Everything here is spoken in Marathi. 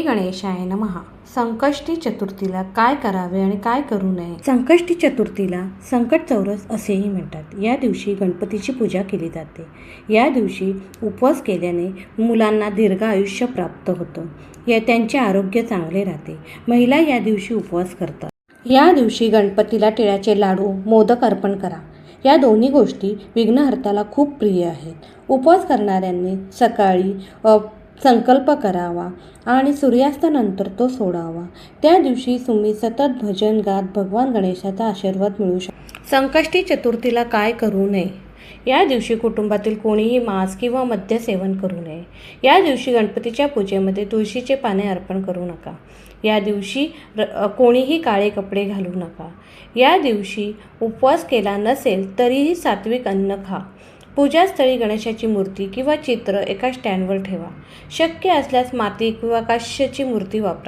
गणेशाय नमः. संकष्टी चतुर्थीला काय करावे आणि काय करू नये? संकष्टी चतुर्थीला संकट चौरस असेही म्हणतात. या दिवशी गणपतीची पूजा केली जाते. या दिवशी उपवास केल्याने मुलांना दीर्घ आयुष्य प्राप्त होतं. त्यांचे आरोग्य चांगले राहते. महिला या दिवशी उपवास करतात. या दिवशी गणपतीला तिळाचे लाडू, मोदक अर्पण करा. या दोन्ही गोष्टी विघ्नहर्त्याला खूप प्रिय आहेत. उपवास करणाऱ्यांनी सकाळी संकल्प करावा आणि सूर्यास्तानंतर तो सोडावा. त्या दिवशी तुम्ही सतत भजन गात भगवान गणेशाचा आशीर्वाद मिळू शकता. संकष्टी चतुर्थीला काय करू नये? या दिवशी कुटुंबातील कोणीही मांस किंवा मद्य सेवन करू नये. या दिवशी गणपतीच्या पूजेमध्ये तुळशीचे पाने अर्पण करू नका. या दिवशी कोणीही काळे कपडे घालू नका. या दिवशी उपवास केला नसेल तरीही सात्विक अन्न खा. पूजास्थळी गणेशाची मूर्ती किंवा चित्र एका स्टँडवर ठेवा. शक्य असल्यास माती किंवा काचेची मूर्ती वापरा.